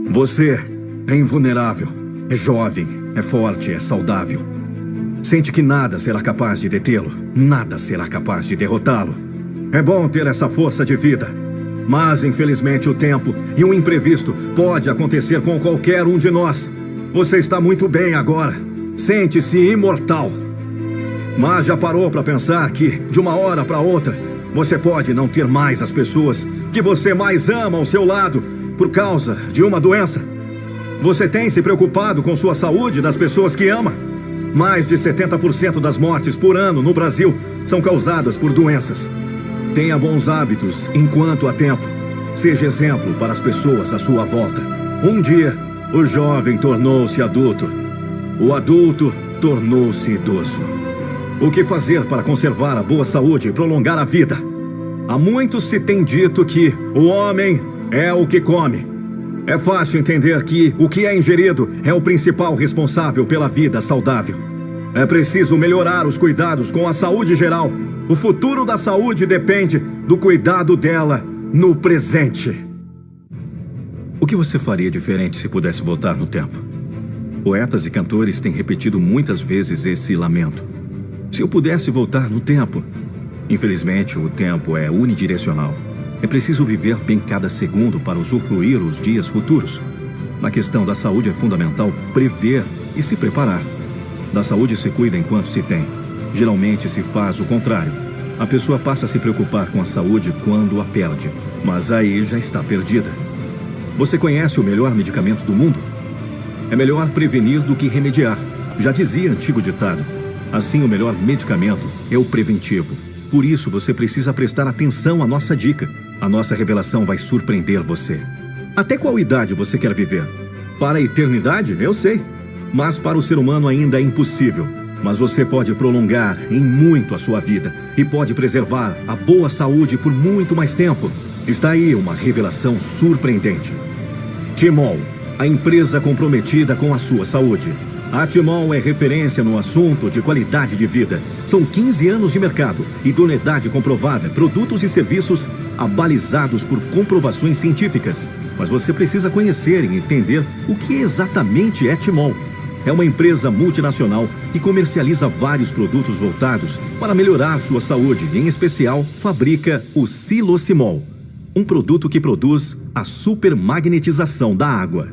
Você é invulnerável, é jovem, é forte, é saudável. Sente que nada será capaz de detê-lo, nada será capaz de derrotá-lo. É bom ter essa força de vida, mas infelizmente o tempo e um imprevisto pode acontecer com qualquer um de nós. Você está muito bem agora, sente-se imortal. Mas já parou para pensar que, de uma hora para outra, você pode não ter mais as pessoas que você mais ama ao seu lado por causa de uma doença? Você tem se preocupado com sua saúde das pessoas que ama? Mais de 70% das mortes por ano no Brasil são causadas por doenças. Tenha bons hábitos enquanto há tempo. Seja exemplo para as pessoas à sua volta. Um dia, o jovem tornou-se adulto. O adulto tornou-se idoso. O que fazer para conservar a boa saúde e prolongar a vida? Há muito se tem dito que o homem é o que come. É fácil entender que o que é ingerido é o principal responsável pela vida saudável. É preciso melhorar os cuidados com a saúde geral. O futuro da saúde depende do cuidado dela no presente. O que você faria diferente se pudesse voltar no tempo? Poetas e cantores têm repetido muitas vezes esse lamento. Se eu pudesse voltar no tempo... Infelizmente, o tempo é unidirecional. É preciso viver bem cada segundo para usufruir os dias futuros. Na questão da saúde é fundamental prever e se preparar. Da saúde se cuida enquanto se tem. Geralmente se faz o contrário. A pessoa passa a se preocupar com a saúde quando a perde, mas aí já está perdida. Você conhece o melhor medicamento do mundo? É melhor prevenir do que remediar. Já dizia antigo ditado. Assim, o melhor medicamento é o preventivo. Por isso, você precisa prestar atenção à nossa dica. A nossa revelação vai surpreender você. Até qual idade você quer viver? Para a eternidade, eu sei. Mas para o ser humano ainda é impossível. Mas você pode prolongar em muito a sua vida e pode preservar a boa saúde por muito mais tempo. Está aí uma revelação surpreendente. Timol, a empresa comprometida com a sua saúde. A Timol é referência no assunto de qualidade de vida. São 15 anos de mercado, idoneidade comprovada, produtos e serviços abalizados por comprovações científicas. Mas você precisa conhecer e entender o que exatamente é Timol. É uma empresa multinacional que comercializa vários produtos voltados para melhorar sua saúde e, em especial, fabrica o Silocimol, um produto que produz a supermagnetização da água.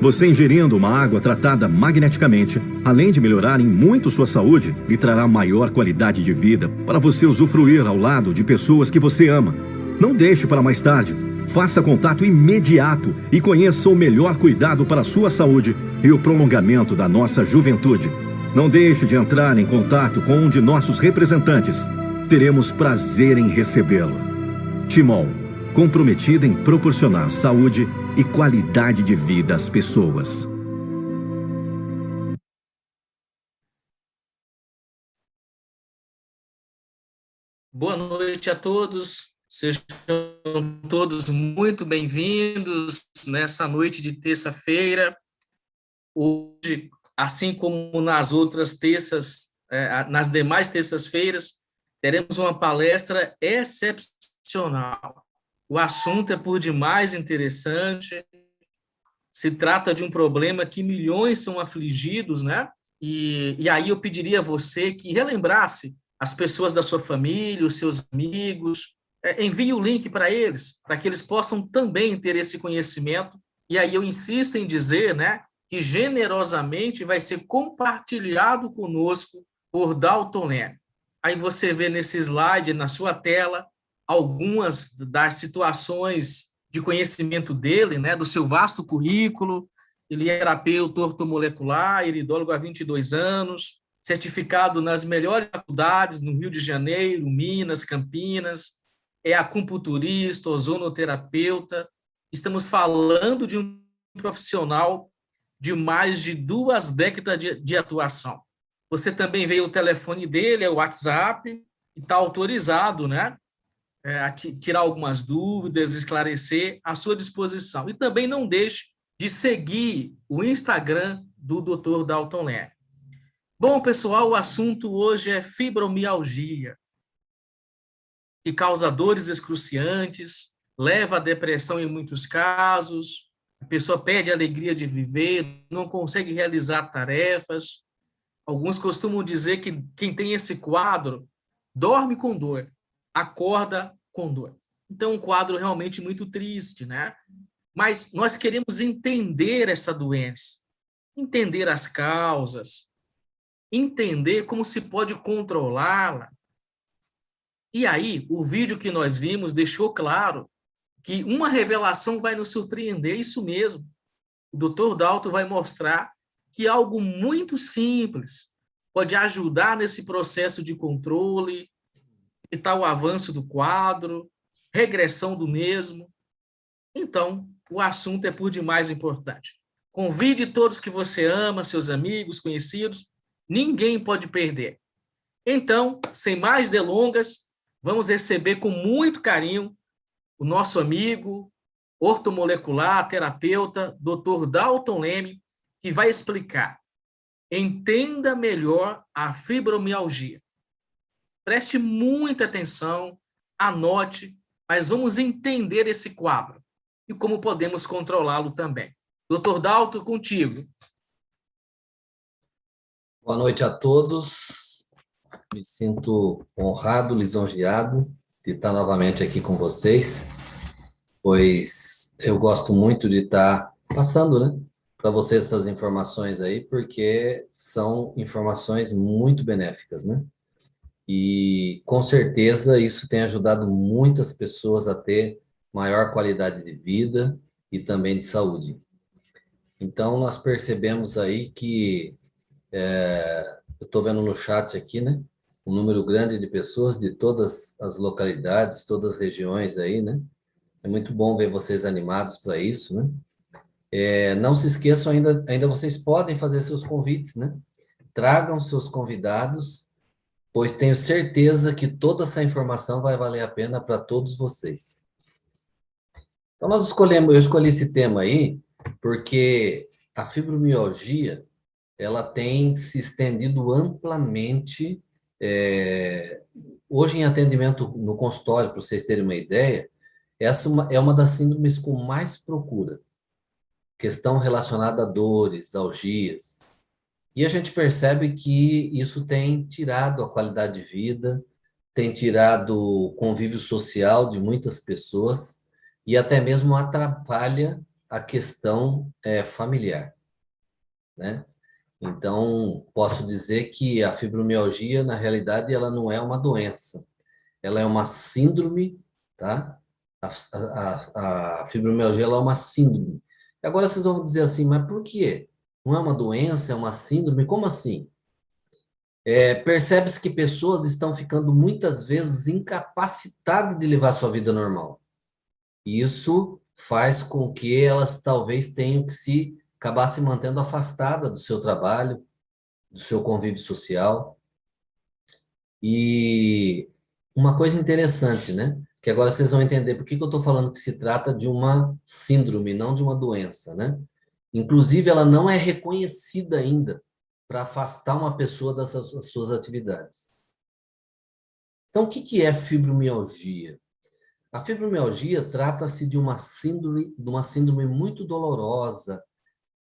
Você ingerindo uma água tratada magneticamente, além de melhorar em muito sua saúde, lhe trará maior qualidade de vida para você usufruir ao lado de pessoas que você ama. Não deixe para mais tarde. Faça contato imediato e conheça o melhor cuidado para a sua saúde e o prolongamento da nossa juventude. Não deixe de entrar em contato com um de nossos representantes. Teremos prazer em recebê-lo. Timol, comprometida em proporcionar saúde e qualidade de vida às pessoas. Boa noite a todos, sejam todos muito bem-vindos nessa noite de terça-feira. Hoje, assim como nas outras terças, nas demais terças-feiras, teremos uma palestra excepcional. O assunto é por demais interessante, se trata de um problema que milhões são afligidos, né? E aí eu pediria a você que relembrasse as pessoas da sua família, os seus amigos, envie o link para eles, para que eles possam também ter esse conhecimento. E aí eu insisto em dizer, né, que generosamente vai ser compartilhado conosco por Dalton Lé. Aí você vê nesse slide, na sua tela, algumas das situações de conhecimento dele, né, do seu vasto currículo. Ele é terapeuta ortomolecular, iridólogo há 22 anos, certificado nas melhores faculdades no Rio de Janeiro, Minas, Campinas, é acupunturista, ozonoterapeuta. Estamos falando de um profissional de mais de 2 décadas de atuação. Você também vê o telefone dele, é o WhatsApp, e está autorizado, né, a tirar algumas dúvidas, esclarecer, à sua disposição. E também não deixe de seguir o Instagram do Dr. Dalton Lé. Bom, pessoal, o assunto hoje é fibromialgia, que causa dores excruciantes, leva à depressão em muitos casos, a pessoa perde a alegria de viver, não consegue realizar tarefas. Alguns costumam dizer que quem tem esse quadro dorme com dor, acorda com dor. Então, um quadro realmente muito triste, né? Mas nós queremos entender essa doença, entender as causas, entender como se pode controlá-la. E aí, o vídeo que nós vimos deixou claro que uma revelação vai nos surpreender, isso mesmo. O Dr. Dalton vai mostrar que algo muito simples pode ajudar nesse processo de controle, evitar o avanço do quadro, regressão do mesmo. Então, o assunto é por demais importante. Convide todos que você ama, seus amigos, conhecidos, ninguém pode perder. Então, sem mais delongas, vamos receber com muito carinho o nosso amigo, ortomolecular, terapeuta, Dr. Dalton Leme, que vai explicar. Entenda melhor a fibromialgia. Preste muita atenção, anote, mas vamos entender esse quadro e como podemos controlá-lo também. Dr. Dalton, contigo. Boa noite a todos. Me sinto honrado, lisonjeado de estar novamente aqui com vocês, pois eu gosto muito de estar passando, né, para vocês essas informações aí, porque são informações muito benéficas, né? E com certeza isso tem ajudado muitas pessoas a ter maior qualidade de vida e também de saúde. Então, nós percebemos aí que, eu estou vendo no chat aqui, né, um número grande de pessoas de todas as localidades, todas as regiões aí, né? É muito bom ver vocês animados para isso, né? Não se esqueçam, ainda vocês podem fazer seus convites, né? Tragam seus convidados, pois tenho certeza que toda essa informação vai valer a pena para todos vocês. Então, eu escolhi esse tema aí, porque a fibromialgia, ela tem se estendido amplamente, hoje em atendimento no consultório, para vocês terem uma ideia, essa é uma das síndromes com mais procura, questão relacionada a dores, algias, e a gente percebe que isso tem tirado a qualidade de vida, tem tirado o convívio social de muitas pessoas e até mesmo atrapalha a questão familiar, né? Então, posso dizer que a fibromialgia, na realidade, ela não é uma doença, ela é uma síndrome, tá? A fibromialgia, ela é uma síndrome. Agora vocês vão dizer assim, mas por quê? Não é uma doença, é uma síndrome? Como assim? Percebe-se que pessoas estão ficando muitas vezes incapacitadas de levar sua vida normal. E isso faz com que elas talvez tenham que acabar se mantendo afastada do seu trabalho, do seu convívio social. E uma coisa interessante, né? Que agora vocês vão entender por que eu estou falando que se trata de uma síndrome, não de uma doença, né? Inclusive, ela não é reconhecida ainda para afastar uma pessoa das suas atividades. Então, o que é fibromialgia? A fibromialgia trata-se de uma síndrome muito dolorosa,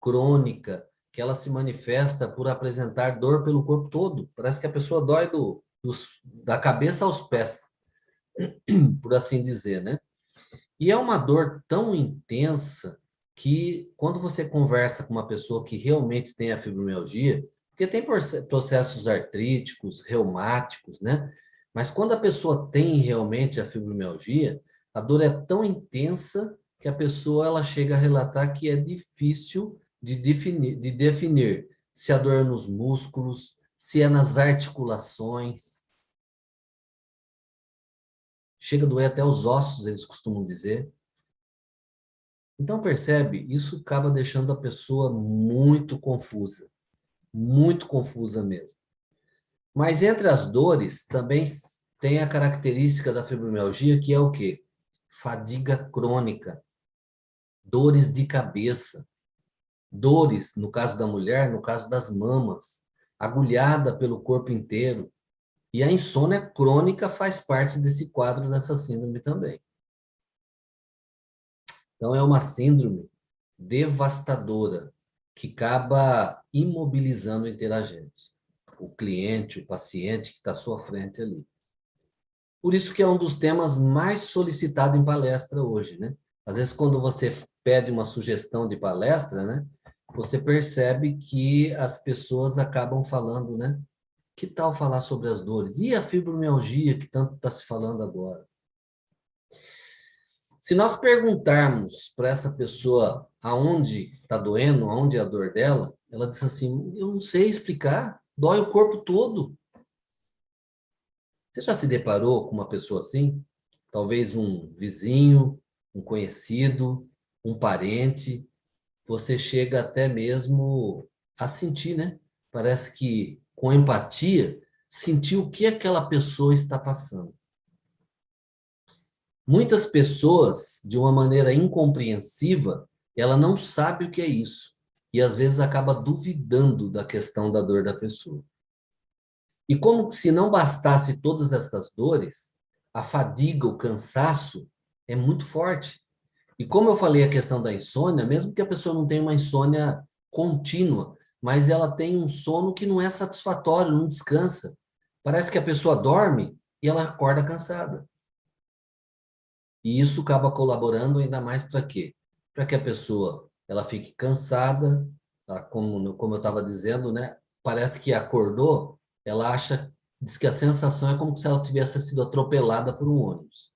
crônica, que ela se manifesta por apresentar dor pelo corpo todo. Parece que a pessoa dói da cabeça aos pés, por assim dizer, né? E é uma dor tão intensa que, quando você conversa com uma pessoa que realmente tem a fibromialgia, porque tem processos artríticos, reumáticos, né? Mas quando a pessoa tem realmente a fibromialgia, a dor é tão intensa que a pessoa ela chega a relatar que é difícil de definir se a dor é nos músculos, se é nas articulações. Chega a doer até os ossos, eles costumam dizer. Então, percebe? Isso acaba deixando a pessoa muito confusa mesmo. Mas entre as dores, também tem a característica da fibromialgia, que é o quê? Fadiga crônica, dores de cabeça, dores, no caso da mulher, no caso das mamas, agulhada pelo corpo inteiro. E a insônia crônica faz parte desse quadro dessa síndrome também. Então, é uma síndrome devastadora que acaba imobilizando o interagente, o cliente, o paciente que está à sua frente ali. Por isso que é um dos temas mais solicitados em palestra hoje, né? Às vezes, quando você pede uma sugestão de palestra, né, você percebe que as pessoas acabam falando, né? Que tal falar sobre as dores? E a fibromialgia que tanto está se falando agora? Se nós perguntarmos para essa pessoa aonde está doendo, aonde é a dor dela, ela diz assim, eu não sei explicar, dói o corpo todo. Você já se deparou com uma pessoa assim? Talvez um vizinho, um conhecido, um parente. Você chega até mesmo a sentir, né? Parece que com empatia, sentir o que aquela pessoa está passando. Muitas pessoas, de uma maneira incompreensiva, ela não sabe o que é isso. E às vezes acaba duvidando da questão da dor da pessoa. E como se não bastasse todas estas dores, a fadiga, o cansaço é muito forte. E como eu falei a questão da insônia, mesmo que a pessoa não tenha uma insônia contínua, mas ela tem um sono que não é satisfatório, não descansa. Parece que a pessoa dorme e ela acorda cansada. E isso acaba colaborando ainda mais para quê? Para que a pessoa ela fique cansada, tá? Como eu estava dizendo, né? Parece que acordou, ela acha, diz que a sensação é como se ela tivesse sido atropelada por um ônibus.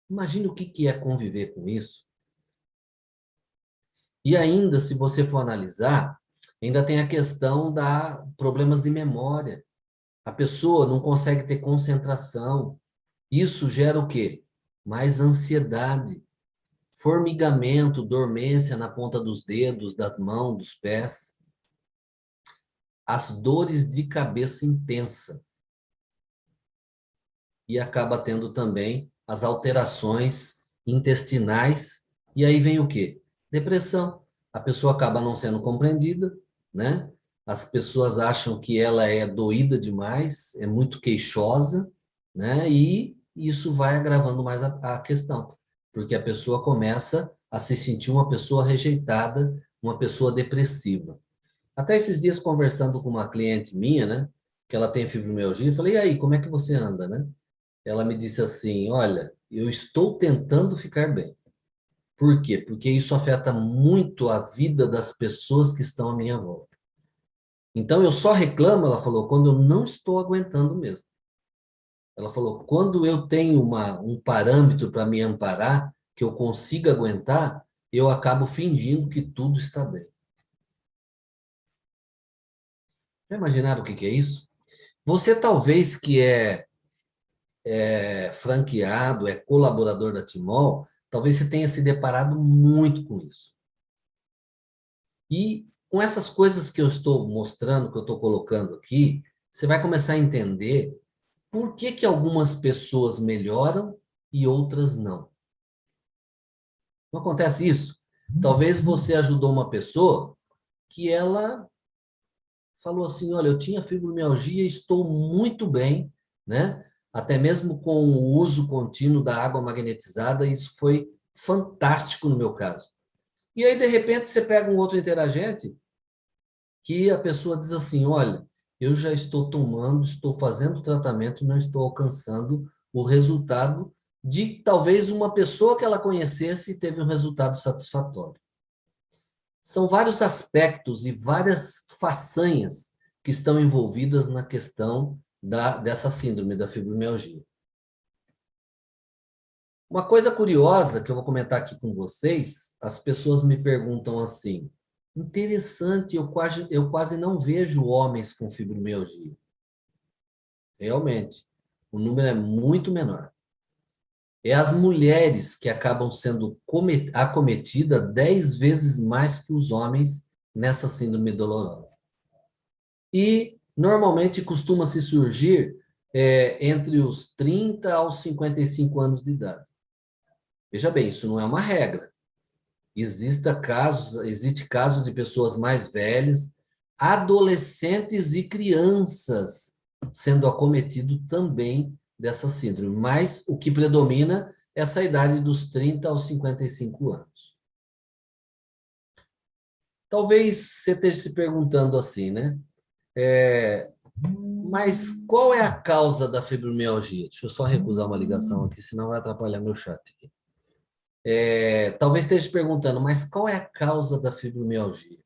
Imagine o que é conviver com isso. E ainda, se você for analisar, ainda tem a questão da problemas de memória. A pessoa não consegue ter concentração. Isso gera o quê? Mais ansiedade, formigamento, dormência na ponta dos dedos, das mãos, dos pés. As dores de cabeça intensa. E acaba tendo também as alterações intestinais. E aí vem o quê? Depressão. A pessoa acaba não sendo compreendida, né? As pessoas acham que ela é doída demais, é muito queixosa, né? E isso vai agravando mais a questão, porque a pessoa começa a se sentir uma pessoa rejeitada, uma pessoa depressiva. Até esses dias, conversando com uma cliente minha, né? Que ela tem fibromialgia, eu falei, e aí, como é que você anda, né? Ela me disse assim, olha, eu estou tentando ficar bem. Por quê? Porque isso afeta muito a vida das pessoas que estão à minha volta. Então, eu só reclamo, ela falou, quando eu não estou aguentando mesmo. Ela falou, quando eu tenho um parâmetro para me amparar, que eu consiga aguentar, eu acabo fingindo que tudo está bem. Já imaginaram o que é isso? Você talvez que é franqueado, é colaborador da Timol, talvez você tenha se deparado muito com isso. E com essas coisas que eu estou mostrando, que eu estou colocando aqui, você vai começar a entender por que algumas pessoas melhoram e outras não. Não acontece isso? Talvez você ajudou uma pessoa que ela falou assim, olha, eu tinha fibromialgia e estou muito bem, né? Até mesmo com o uso contínuo da água magnetizada, isso foi fantástico no meu caso. E aí, de repente, você pega um outro interagente que a pessoa diz assim, olha, eu já estou tomando, estou fazendo tratamento, não estou alcançando o resultado de talvez uma pessoa que ela conhecesse e teve um resultado satisfatório. São vários aspectos e várias façanhas que estão envolvidas na questão dessa síndrome da fibromialgia. Uma coisa curiosa que eu vou comentar aqui com vocês, as pessoas me perguntam assim, interessante, eu quase não vejo homens com fibromialgia. Realmente, o número é muito menor. É as mulheres que acabam sendo acometidas 10 vezes mais que os homens nessa síndrome dolorosa. E, normalmente, costuma se surgir entre os 30 aos 55 anos de idade. Veja bem, isso não é uma regra. Existe casos de pessoas mais velhas, adolescentes e crianças sendo acometidos também dessa síndrome. Mas o que predomina essa idade dos 30 aos 55 anos. Talvez você esteja se perguntando assim, né? Mas qual é a causa da fibromialgia? Deixa eu só recusar uma ligação aqui, senão vai atrapalhar meu chat aqui. Talvez esteja se perguntando, mas qual é a causa da fibromialgia?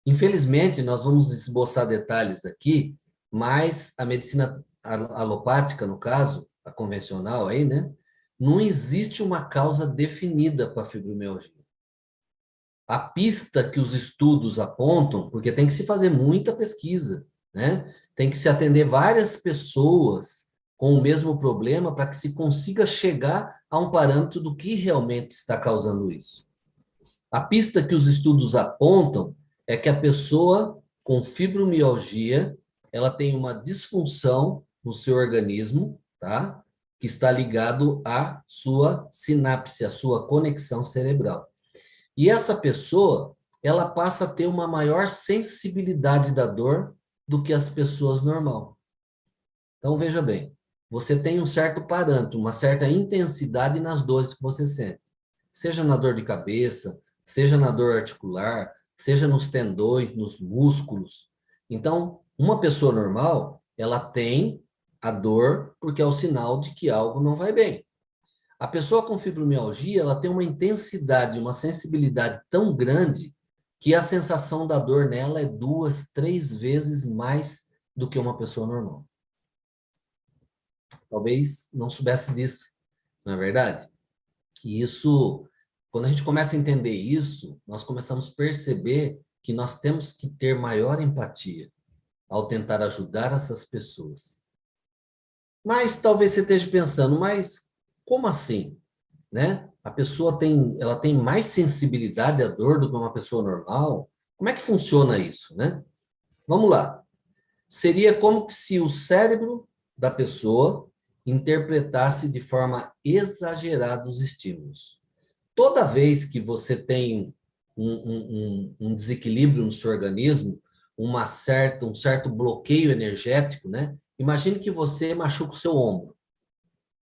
Infelizmente, nós vamos esboçar detalhes aqui, mas a medicina alopática, no caso, a convencional aí, né? Não existe uma causa definida para a fibromialgia. A pista que os estudos apontam, porque tem que se fazer muita pesquisa, né? Tem que se atender várias pessoas com o mesmo problema para que se consiga chegar a um parâmetro do que realmente está causando isso. A pista que os estudos apontam é que a pessoa com fibromialgia, ela tem uma disfunção no seu organismo, tá? Que está ligado à sua sinapse, à sua conexão cerebral. E essa pessoa, ela passa a ter uma maior sensibilidade da dor do que as pessoas normal. Então, veja bem, você tem um certo parâmetro, uma certa intensidade nas dores que você sente. Seja na dor de cabeça, seja na dor articular, seja nos tendões, nos músculos. Então, uma pessoa normal, ela tem a dor porque é o sinal de que algo não vai bem. A pessoa com fibromialgia, ela tem uma intensidade, uma sensibilidade tão grande que a sensação da dor nela é 2, 3 vezes mais do que uma pessoa normal. Talvez não soubesse disso, não é verdade? E isso, quando a gente começa a entender isso, nós começamos a perceber que nós temos que ter maior empatia ao tentar ajudar essas pessoas. Mas talvez você esteja pensando, mas como assim? Né? A pessoa ela tem mais sensibilidade à dor do que uma pessoa normal? Como é que funciona isso, né? Vamos lá. Seria como se o cérebro da pessoa interpretasse de forma exagerada os estímulos. Toda vez que você tem um desequilíbrio no seu organismo, um certo bloqueio energético, né? Imagine que você machuca o seu ombro,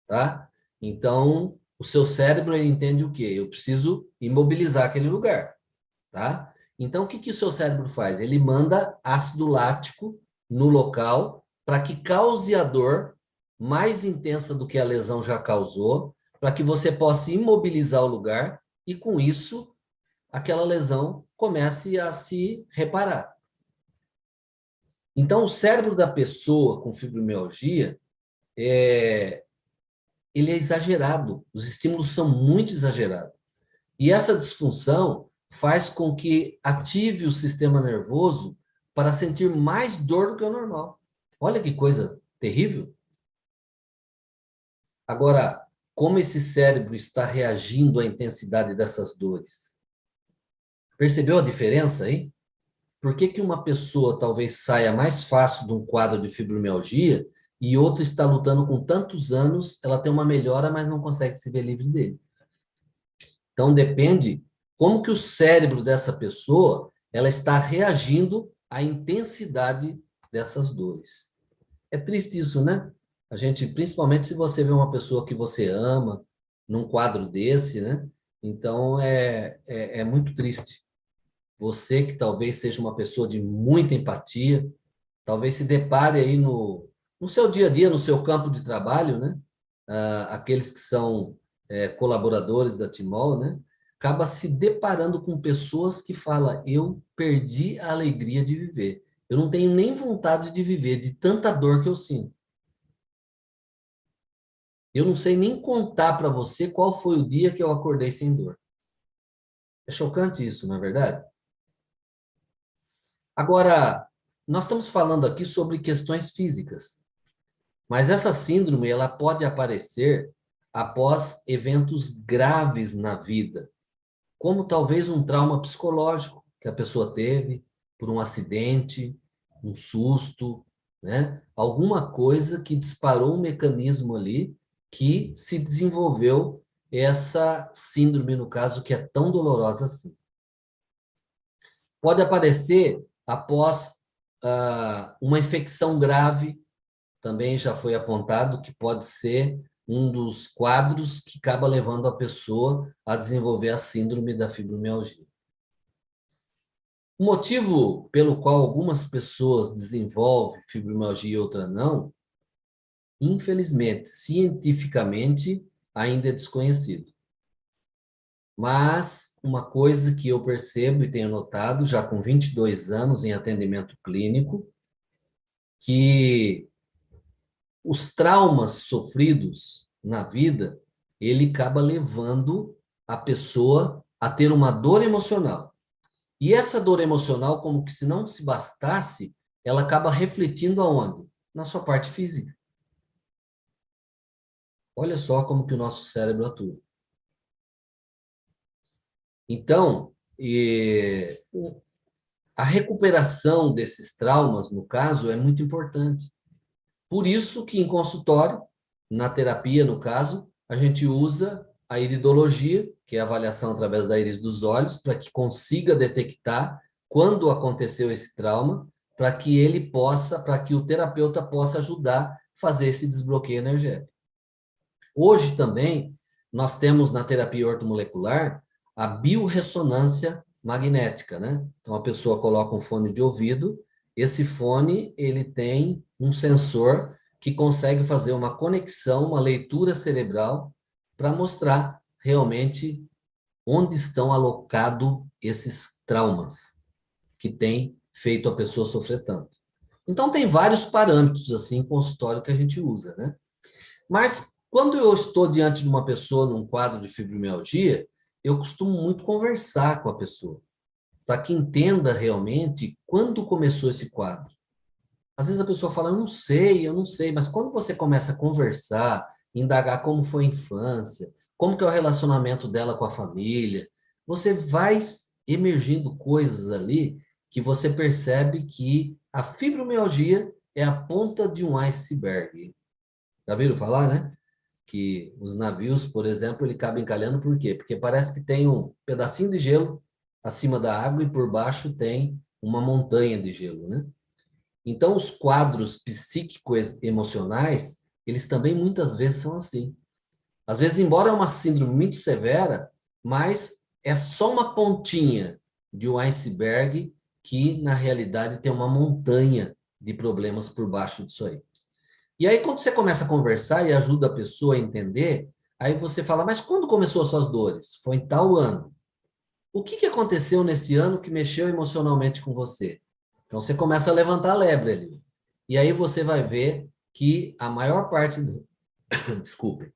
tá? Então, o seu cérebro ele entende o quê? Eu preciso imobilizar aquele lugar, tá? Então, o que o seu cérebro faz? Ele manda ácido lático no local para que cause a dor mais intensa do que a lesão já causou, para que você possa imobilizar o lugar e, com isso, aquela lesão comece a se reparar. Então, o cérebro da pessoa com fibromialgia ele é exagerado, os estímulos são muito exagerados. E essa disfunção faz com que ative o sistema nervoso para sentir mais dor do que o normal. Olha que coisa terrível. Agora, como esse cérebro está reagindo à intensidade dessas dores? Percebeu a diferença aí? Por que uma pessoa talvez saia mais fácil de um quadro de fibromialgia e outra está lutando com tantos anos, ela tem uma melhora, mas não consegue se ver livre dele? Então, depende como que o cérebro dessa pessoa ela está reagindo à intensidade dessas dores. É triste isso, né? A gente, principalmente se você vê uma pessoa que você ama num quadro desse, né? Então, é muito triste. Você que talvez seja uma pessoa de muita empatia, talvez se depare aí no seu dia a dia, no seu campo de trabalho, né? Aqueles que são colaboradores da Timol, né? Acaba se deparando com pessoas que falam, eu perdi a alegria de viver. Eu não tenho nem vontade de viver, de tanta dor que eu sinto. Eu não sei nem contar para você qual foi o dia que eu acordei sem dor. É chocante isso, não é verdade? Agora, nós estamos falando aqui sobre questões físicas, mas essa síndrome ela pode aparecer após eventos graves na vida, como talvez um trauma psicológico que a pessoa teve por um acidente, um susto, né? Alguma coisa que disparou um mecanismo ali que se desenvolveu essa síndrome, no caso, que é tão dolorosa assim. Pode aparecer após uma infecção grave, também já foi apontado que pode ser um dos quadros que acaba levando a pessoa a desenvolver a síndrome da fibromialgia. O motivo pelo qual algumas pessoas desenvolvem fibromialgia e outras não, infelizmente, cientificamente, ainda é desconhecido. Mas uma coisa que eu percebo e tenho notado, já com 22 anos em atendimento clínico, que os traumas sofridos na vida, ele acaba levando a pessoa a ter uma dor emocional. E essa dor emocional, como que se não se bastasse, ela acaba refletindo aonde? Na sua parte física. Olha só como que o nosso cérebro atua. Então, a recuperação desses traumas, no caso, é muito importante. Por isso que em consultório, na terapia, no caso, a gente usa a iridologia, que é a avaliação através da íris dos olhos, para que consiga detectar quando aconteceu esse trauma, para que o terapeuta possa ajudar a fazer esse desbloqueio energético. Hoje também, nós temos na terapia ortomolecular a biorressonância magnética, né? Então, a pessoa coloca um fone de ouvido, esse fone, ele tem um sensor que consegue fazer uma conexão, uma leitura cerebral, para mostrar realmente onde estão alocados esses traumas que tem feito a pessoa sofrer tanto. Então, tem vários parâmetros, assim, em consultório que a gente usa, né? Mas, quando eu estou diante de uma pessoa num quadro de fibromialgia, eu costumo muito conversar com a pessoa, para que entenda realmente quando começou esse quadro. Às vezes a pessoa fala, eu não sei, mas quando você começa a conversar, indagar como foi a infância, como que é o relacionamento dela com a família, você vai emergindo coisas ali que você percebe que a fibromialgia é a ponta de um iceberg. Já viram falar, né? Que os navios, por exemplo, ele acaba encalhando por quê? Porque parece que tem um pedacinho de gelo acima da água e por baixo tem uma montanha de gelo, né? Então, os quadros psíquicos emocionais, eles também muitas vezes são assim. Às vezes, embora é uma síndrome muito severa, mas é só uma pontinha de um iceberg que, na realidade, tem uma montanha de problemas por baixo disso aí. E aí, quando você começa a conversar e ajuda a pessoa a entender, aí você fala, mas quando começou as suas dores? Foi em tal ano. O que aconteceu nesse ano que mexeu emocionalmente com você? Então, você começa a levantar a lebre ali. E aí você vai ver que a maior parte... Desculpe.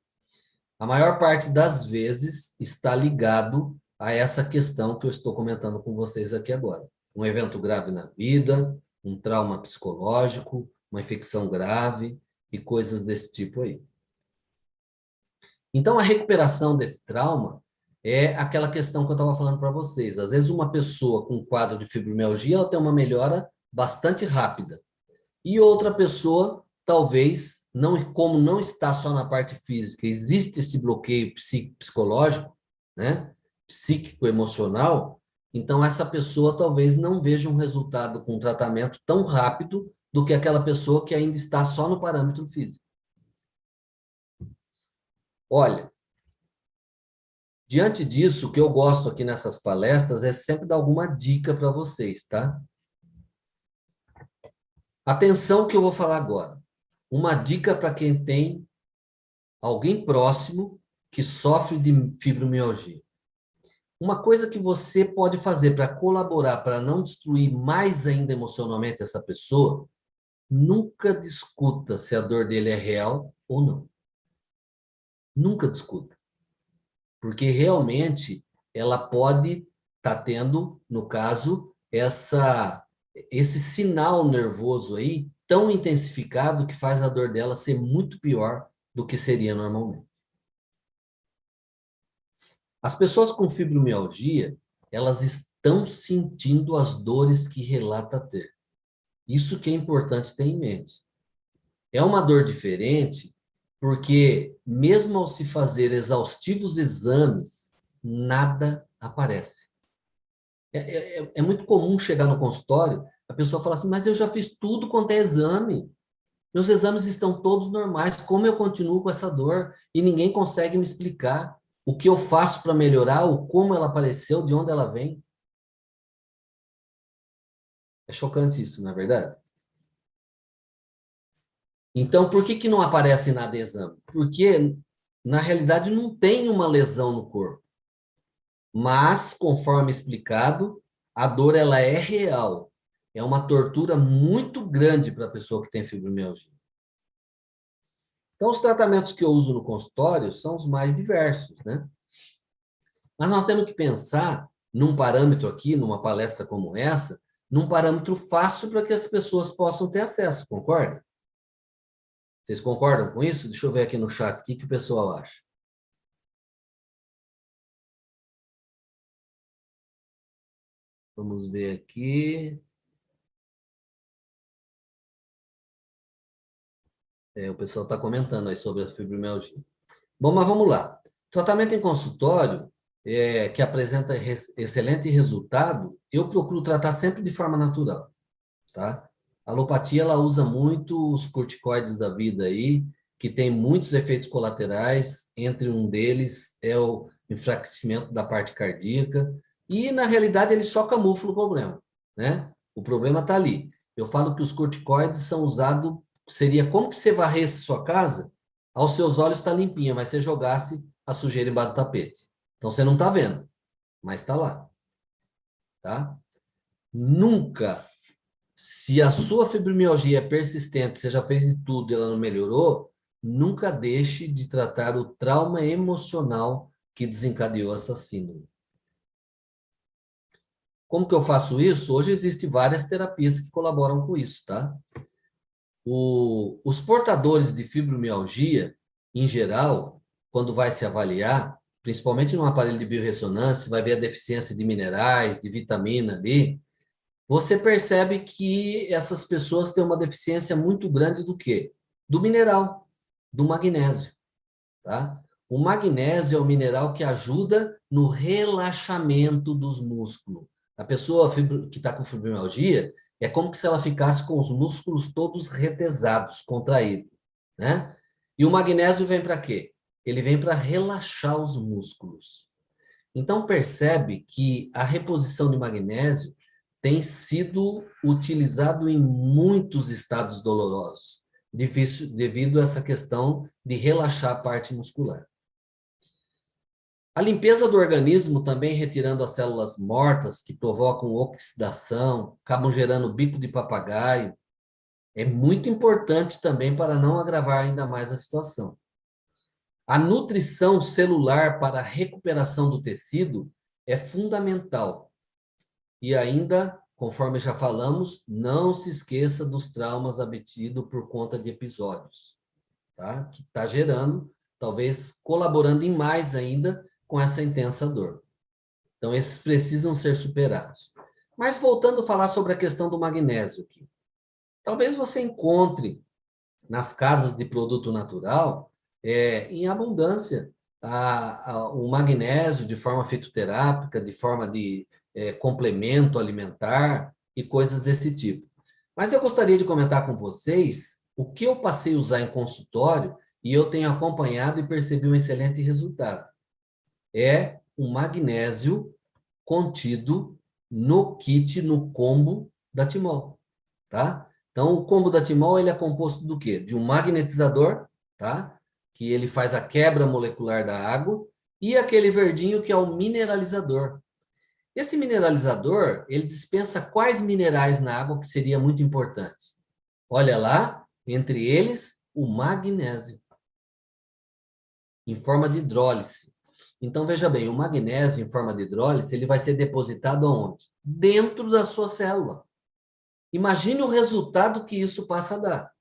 A maior parte das vezes está ligado a essa questão que eu estou comentando com vocês aqui agora. Um evento grave na vida, um trauma psicológico, uma infecção grave e coisas desse tipo aí. Então, a recuperação desse trauma é aquela questão que eu estava falando para vocês. Às vezes, uma pessoa com quadro de fibromialgia, ela tem uma melhora bastante rápida. E outra pessoa, talvez, como não está só na parte física, existe esse bloqueio psicológico, né? Psíquico-emocional, então essa pessoa talvez não veja um resultado com um tratamento tão rápido do que aquela pessoa que ainda está só no parâmetro físico. Olha, diante disso, o que eu gosto aqui nessas palestras é sempre dar alguma dica para vocês, tá? Atenção que eu vou falar agora. Uma dica para quem tem alguém próximo que sofre de fibromialgia. Uma coisa que você pode fazer para colaborar, para não destruir mais ainda emocionalmente essa pessoa, nunca discuta se a dor dele é real ou não. Nunca discuta. Porque realmente ela pode estar tendo, no caso, esse sinal nervoso aí tão intensificado que faz a dor dela ser muito pior do que seria normalmente. As pessoas com fibromialgia, elas estão sentindo as dores que relata ter. Isso que é importante ter em mente. É uma dor diferente porque, mesmo ao se fazer exaustivos exames, nada aparece. É muito comum chegar no consultório, a pessoa fala assim, mas eu já fiz tudo quanto é exame, Meus exames estão todos normais, como eu continuo com essa dor? E ninguém consegue me explicar o que eu faço para melhorar, ou como ela apareceu, de onde ela vem. É chocante isso, não é verdade? Então, por que não aparece nada em exame? Porque, na realidade, não tem uma lesão no corpo. Mas, conforme explicado, a dor ela é real. É uma tortura muito grande para a pessoa que tem fibromialgia. Então, os tratamentos que eu uso no consultório são os mais diversos, né? Mas nós temos que pensar num parâmetro aqui, numa palestra como essa, num parâmetro fácil para que as pessoas possam ter acesso, concorda? Vocês concordam com isso? Deixa eu ver aqui no chat o que o pessoal acha. Vamos ver aqui. O pessoal está comentando aí sobre a fibromialgia. Bom, mas vamos lá. Tratamento em consultório, que apresenta excelente resultado, eu procuro tratar sempre de forma natural, tá? A alopatia, ela usa muito os corticoides da vida aí, que tem muitos efeitos colaterais, entre um deles é o enfraquecimento da parte cardíaca, e, na realidade, ele só camufla o problema, né? O problema está ali. Eu falo que os corticoides são usados, seria como que você varresse sua casa, aos seus olhos está limpinha, mas você jogasse a sujeira embaixo do tapete. Então, você não está vendo, mas está lá, tá? Nunca, se a sua fibromialgia é persistente, você já fez de tudo e ela não melhorou, nunca deixe de tratar o trauma emocional que desencadeou essa síndrome. Como que eu faço isso? Hoje existem várias terapias que colaboram com isso, tá? Os portadores de fibromialgia, em geral, quando vai se avaliar, principalmente no aparelho de biorressonância, vai ver a deficiência de minerais, de vitamina ali, você percebe que essas pessoas têm uma deficiência muito grande do quê? Do mineral, do magnésio, tá? O magnésio é o mineral que ajuda no relaxamento dos músculos. A pessoa que está com fibromialgia é como se ela ficasse com os músculos todos retesados, contraídos, né? E o magnésio vem para quê? Ele vem para relaxar os músculos. Então, percebe que a reposição de magnésio tem sido utilizado em muitos estados dolorosos, devido a essa questão de relaxar a parte muscular. A limpeza do organismo, também retirando as células mortas que provocam oxidação, acabam gerando bico de papagaio, é muito importante também para não agravar ainda mais a situação. A nutrição celular para a recuperação do tecido é fundamental. E ainda, conforme já falamos, não se esqueça dos traumas abatidos por conta de episódios, tá? Que está gerando, talvez colaborando em mais ainda com essa intensa dor. Então, esses precisam ser superados. Mas voltando a falar sobre a questão do magnésio aqui. Talvez você encontre nas casas de produto natural, em abundância, o magnésio de forma fitoterápica, de forma de complemento alimentar e coisas desse tipo. Mas eu gostaria de comentar com vocês o que eu passei a usar em consultório e eu tenho acompanhado e percebi um excelente resultado. É o magnésio contido no kit, no combo da Timol, tá? Então, o combo da Timol, ele é composto do quê? De um magnetizador, tá? Que ele faz a quebra molecular da água, e aquele verdinho que é o mineralizador. Esse mineralizador, ele dispensa quais minerais na água que seria muito importante? Olha lá, entre eles, o magnésio, em forma de hidrólise. Então, veja bem, o magnésio em forma de hidrólise, ele vai ser depositado aonde? Dentro da sua célula. Imagine o resultado que isso passa a dar.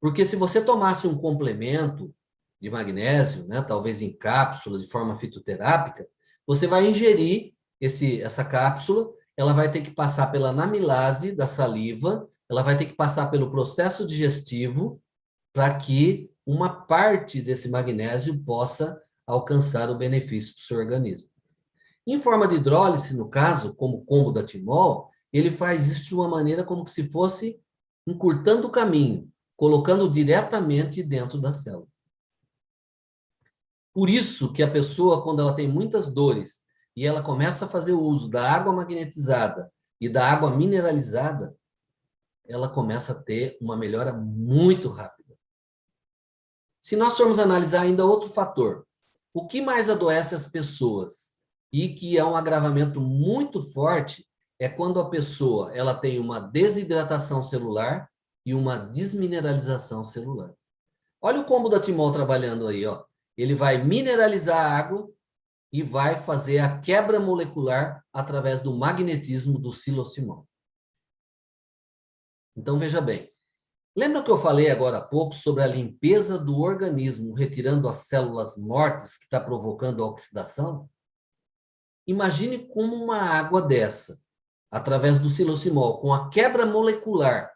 Porque se você tomasse um complemento de magnésio, né, talvez em cápsula, de forma fitoterápica, você vai ingerir essa cápsula, ela vai ter que passar pela anamilase da saliva, ela vai ter que passar pelo processo digestivo para que uma parte desse magnésio possa alcançar o benefício para o seu organismo. Em forma de hidrólise, no caso, como o combo da Timol, ele faz isso de uma maneira como se fosse encurtando o caminho. colocando diretamente dentro da célula. Por isso que a pessoa, quando ela tem muitas dores e ela começa a fazer uso da água magnetizada e da água mineralizada, ela começa a ter uma melhora muito rápida. Se nós formos analisar ainda outro fator, o que mais adoece as pessoas e que é um agravamento muito forte é quando a pessoa ela tem uma desidratação celular e uma desmineralização celular. Olha o combo da Timol trabalhando aí, ó. Ele vai mineralizar a água e vai fazer a quebra molecular através do magnetismo do silocimol. Então, veja bem. Lembra que eu falei agora há pouco sobre a limpeza do organismo, retirando as células mortas que está provocando a oxidação? Imagine como uma água dessa, através do silocimol, com a quebra molecular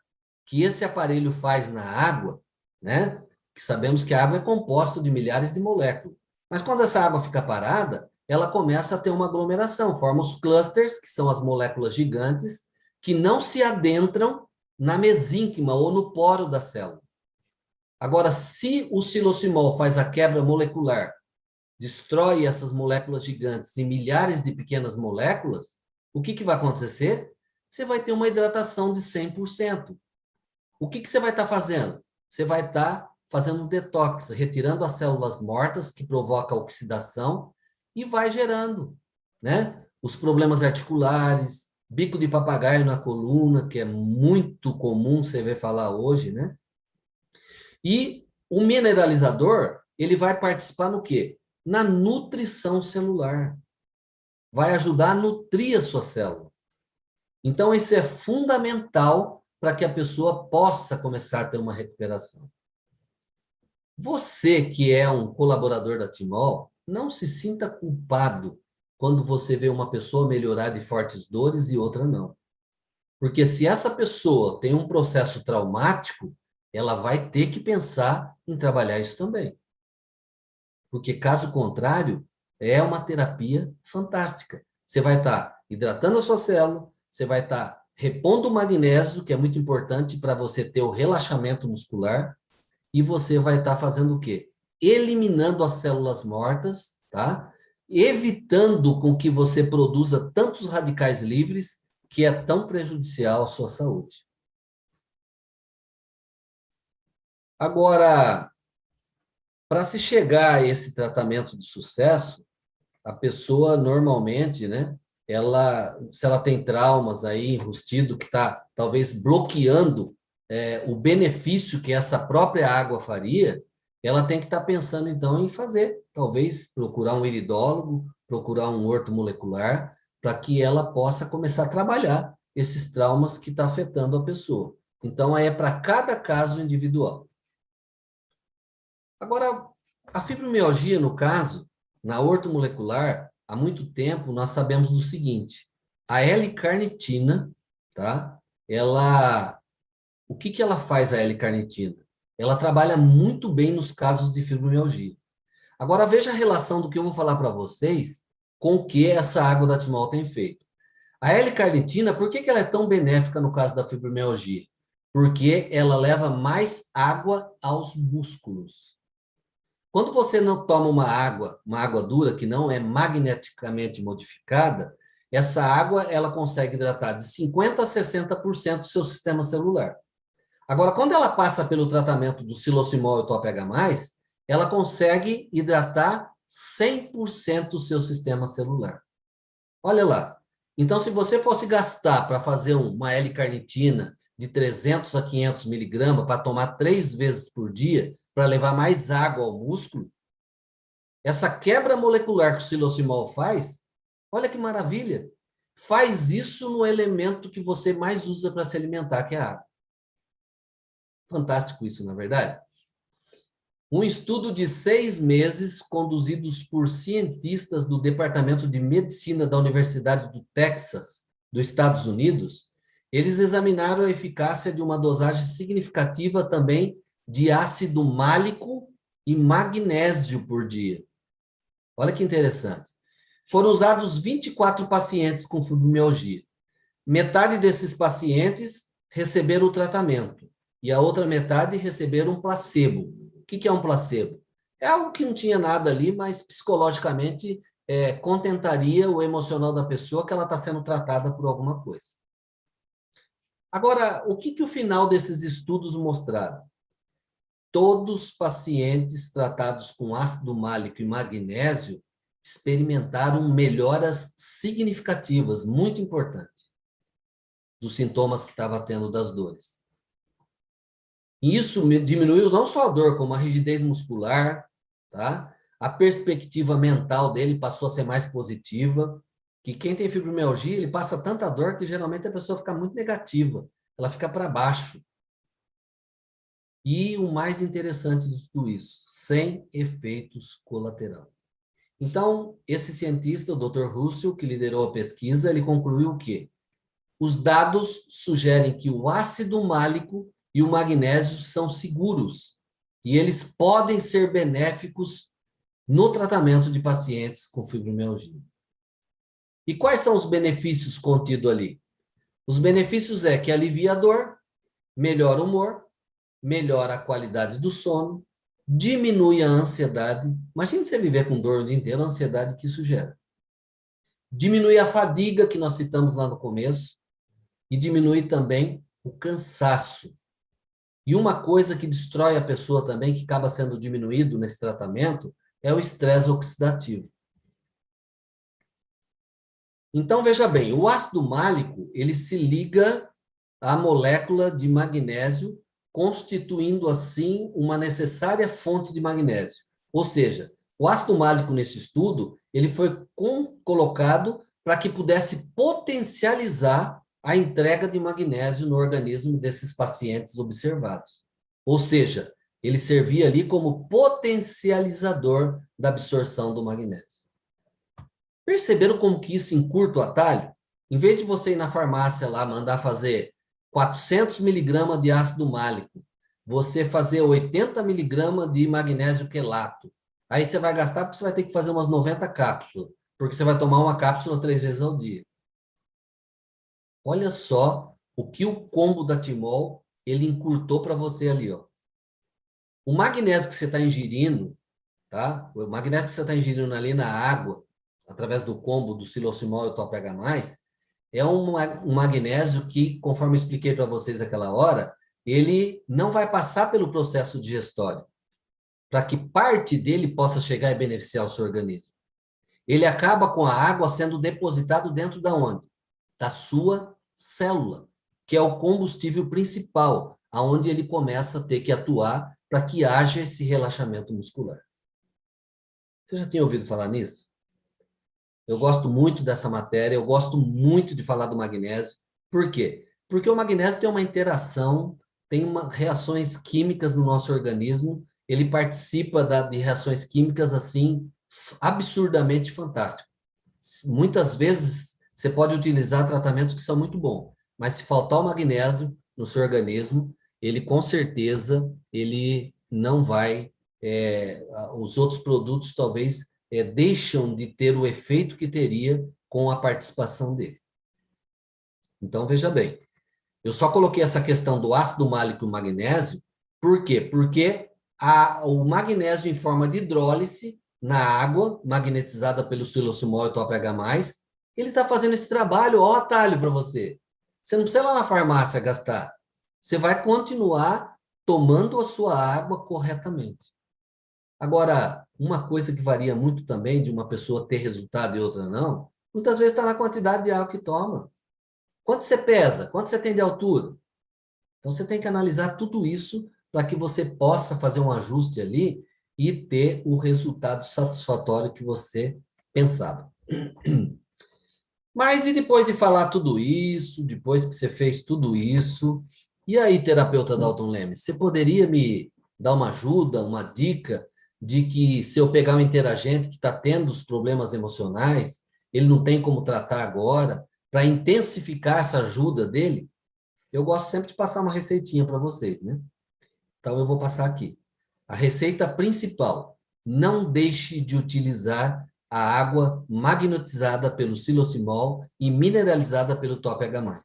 que esse aparelho faz na água, né? Que sabemos que a água é composta de milhares de moléculas. Mas quando essa água fica parada, ela começa a ter uma aglomeração, forma os clusters, que são as moléculas gigantes, que não se adentram na mesênquima ou no poro da célula. Agora, se o silocimol faz a quebra molecular, destrói essas moléculas gigantes em milhares de pequenas moléculas, o que vai acontecer? Você vai ter uma hidratação de 100%. O que você vai estar fazendo? Você vai estar fazendo um detox, retirando as células mortas que provocam a oxidação e vai gerando, né? Os problemas articulares, bico de papagaio na coluna, que é muito comum você ver falar hoje, né? E o mineralizador, ele vai participar no quê? Na nutrição celular. Vai ajudar a nutrir a sua célula. Então, isso é fundamental para que a pessoa possa começar a ter uma recuperação. Você que é um colaborador da Timol, não se sinta culpado quando você vê uma pessoa melhorar de fortes dores e outra não. Porque se essa pessoa tem um processo traumático, ela vai ter que pensar em trabalhar isso também. Porque, caso contrário, é uma terapia fantástica. Você vai estar hidratando a sua célula, você vai estar repondo o magnésio, que é muito importante para você ter o relaxamento muscular, e você vai estar fazendo o quê? Eliminando as células mortas, tá? Evitando com que você produza tantos radicais livres, que é tão prejudicial à sua saúde. Agora, para se chegar a esse tratamento de sucesso, a pessoa normalmente, né, se ela tem traumas aí, enrustido, que está talvez bloqueando o benefício que essa própria água faria, ela tem que estar pensando, então, em fazer, talvez procurar um iridólogo, procurar um ortomolecular, para que ela possa começar a trabalhar esses traumas que estão afetando a pessoa. Então, aí é para cada caso individual. Agora, a fibromialgia, no caso, na ortomolecular, há muito tempo nós sabemos do seguinte: a L-carnitina, tá? O que ela faz, a L-carnitina? Ela trabalha muito bem nos casos de fibromialgia. Agora, veja a relação do que eu vou falar para vocês com o que essa água da Timol tem feito. A L-carnitina, por que ela é tão benéfica no caso da fibromialgia? Porque ela leva mais água aos músculos. Quando você não toma uma água dura, que não é magneticamente modificada, essa água ela consegue hidratar de 50% a 60% do seu sistema celular. Agora, quando ela passa pelo tratamento do silocimol e TOPH+, ela consegue hidratar 100% do seu sistema celular. Olha lá. Então, se você fosse gastar para fazer uma L-carnitina de 300 a 500 miligramas para tomar 3 vezes por dia, para levar mais água ao músculo, essa quebra molecular que o silocimol faz, olha que maravilha, faz isso no elemento que você mais usa para se alimentar, que é a água. Fantástico isso, não é verdade? Um estudo de 6 meses, conduzidos por cientistas do Departamento de Medicina da Universidade do Texas, dos Estados Unidos, eles examinaram a eficácia de uma dosagem significativa também de ácido málico e magnésio por dia. Olha que interessante. Foram usados 24 pacientes com fibromialgia. Metade desses pacientes receberam o tratamento e a outra metade receberam um placebo. O que é um placebo? É algo que não tinha nada ali, mas psicologicamente contentaria o emocional da pessoa que ela está sendo tratada por alguma coisa. Agora, o que o final desses estudos mostraram? Todos os pacientes tratados com ácido málico e magnésio experimentaram melhoras significativas, muito importantes, dos sintomas que estava tendo das dores. E isso diminuiu não só a dor, como a rigidez muscular, tá? A perspectiva mental dele passou a ser mais positiva, que quem tem fibromialgia, ele passa tanta dor que geralmente a pessoa fica muito negativa, ela fica para baixo. E o mais interessante de tudo isso, sem efeitos colaterais. Então, esse cientista, o Dr. Russell, que liderou a pesquisa, ele concluiu o quê? Os dados sugerem que o ácido málico e o magnésio são seguros e eles podem ser benéficos no tratamento de pacientes com fibromialgia. E quais são os benefícios contidos ali? Os benefícios é que alivia a dor, melhora o humor, melhora a qualidade do sono, diminui a ansiedade. Imagine você viver com dor o dia inteiro, a ansiedade que isso gera. Diminui a fadiga, que nós citamos lá no começo, e diminui também o cansaço. E uma coisa que destrói a pessoa também, que acaba sendo diminuído nesse tratamento, é o estresse oxidativo. Então, veja bem, o ácido málico, ele se liga à molécula de magnésio, constituindo, assim, uma necessária fonte de magnésio. Ou seja, o ácido málico, nesse estudo, ele foi colocado para que pudesse potencializar a entrega de magnésio no organismo desses pacientes observados. Ou seja, ele servia ali como potencializador da absorção do magnésio. Perceberam como que isso encurta o atalho? Em vez de você ir na farmácia lá, mandar fazer 400 miligramas de ácido málico, você fazer 80 miligramas de magnésio quelato. Aí você vai gastar porque você vai ter que fazer umas 90 cápsulas, porque você vai tomar uma cápsula 3 vezes ao dia. Olha só o que o combo da Timol, ele encurtou para você ali, ó. O magnésio que você está ingerindo, tá? O magnésio que você está ingerindo ali na água, através do combo do Silosimol e o Top H+, é um magnésio que, conforme eu expliquei para vocês aquela hora, ele não vai passar pelo processo digestório, para que parte dele possa chegar e beneficiar o seu organismo. Ele acaba com a água sendo depositado dentro da onde? Da sua célula, que é o combustível principal, aonde ele começa a ter que atuar para que haja esse relaxamento muscular. Você já tinha ouvido falar nisso? Eu gosto muito dessa matéria, eu gosto muito de falar do magnésio. Por quê? Porque o magnésio tem uma interação, tem reações químicas no nosso organismo, ele participa de reações químicas assim, absurdamente fantásticas. Muitas vezes você pode utilizar tratamentos que são muito bons, mas se faltar o magnésio no seu organismo, ele com certeza ele não vai, os outros produtos talvez deixam de ter o efeito que teria com a participação dele. Então, veja bem, eu só coloquei essa questão do ácido málico e magnésio, por quê? Porque o magnésio em forma de hidrólise na água, magnetizada pelo silosimol e Top H+, ele está fazendo esse trabalho, ó, atalho para você. Você não precisa ir lá na farmácia gastar. Você vai continuar tomando a sua água corretamente. Agora, uma coisa que varia muito também de uma pessoa ter resultado e outra não, muitas vezes está na quantidade de água que toma. Quanto você pesa? Quanto você tem de altura? Então, você tem que analisar tudo isso para que você possa fazer um ajuste ali e ter o resultado satisfatório que você pensava. Mas e depois de falar tudo isso, depois que você fez tudo isso, e aí, terapeuta Dalton Lemes, você poderia me dar uma ajuda, uma dica de que se eu pegar um interagente que está tendo os problemas emocionais, ele não tem como tratar agora, para intensificar essa ajuda dele? Eu gosto sempre de passar uma receitinha para vocês, né? Então, eu vou passar aqui. A receita principal: não deixe de utilizar a água magnetizada pelo silosimol e mineralizada pelo Top H+.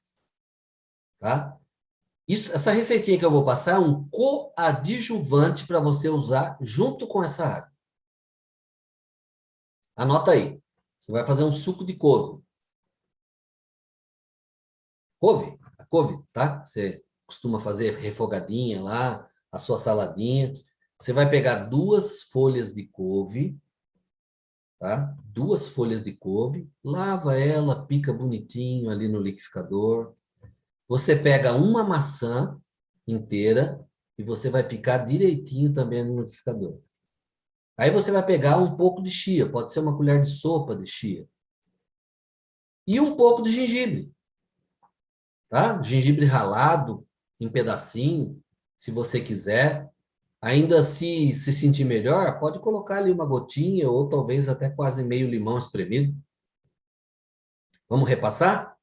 Tá? Essa receitinha que eu vou passar é um coadjuvante para você usar junto com essa água. Anota aí. Você vai fazer um suco de couve. A couve, tá? Você costuma fazer refogadinha lá, a sua saladinha. Você vai pegar 2 folhas de couve, tá? 2 folhas de couve, lava ela, pica bonitinho ali no liquidificador. Você pega uma maçã inteira e você vai picar direitinho também no liquidificador. Aí você vai pegar um pouco de chia, pode ser uma colher de sopa de chia. E um pouco de gengibre, tá? Gengibre ralado em pedacinho, se você quiser. Ainda se sentir melhor, pode colocar ali uma gotinha ou talvez até quase meio limão espremido. Vamos repassar?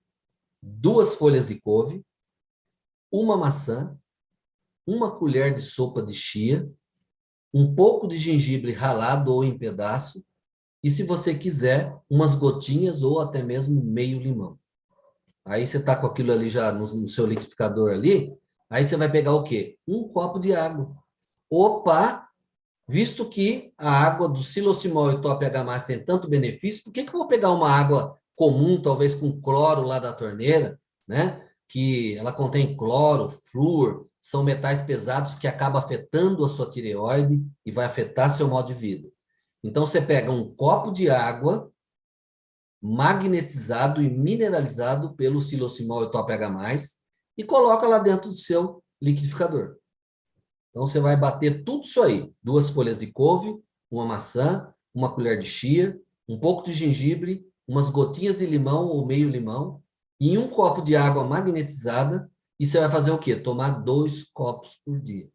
2 folhas de couve, uma maçã, uma colher de sopa de chia, um pouco de gengibre ralado ou em pedaço, e se você quiser, umas gotinhas ou até mesmo meio limão. Aí você está com aquilo ali já no seu liquidificador ali, aí você vai pegar o quê? Um copo de água. Opa! Visto que a água do silocimol e top H+, tem tanto benefício, por que eu vou pegar uma água comum, talvez com cloro lá da torneira, né? Que ela contém cloro, flúor, são metais pesados que acabam afetando a sua tireoide e vai afetar seu modo de vida. Então, você pega um copo de água magnetizado e mineralizado pelo silocimol e top H+, e coloca lá dentro do seu liquidificador. Então, você vai bater tudo isso aí. 2 folhas de couve, uma maçã, uma colher de chia, um pouco de gengibre, umas gotinhas de limão ou meio limão, e um copo de água magnetizada. E você vai fazer o quê? Tomar 2 copos por dia.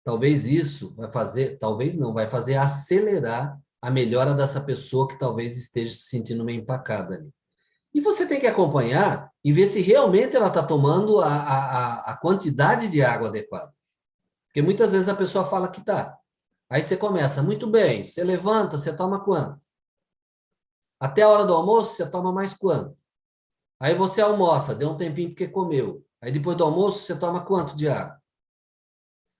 Talvez isso vai fazer, talvez não, vai fazer acelerar a melhora dessa pessoa que talvez esteja se sentindo meio empacada ali. E você tem que acompanhar e ver se realmente ela está tomando a quantidade de água adequada. Porque muitas vezes a pessoa fala que está. Aí você começa, muito bem, você levanta, você toma quanto? Até a hora do almoço, você toma mais quanto? Aí você almoça, deu um tempinho porque comeu. Aí depois do almoço, você toma quanto de água?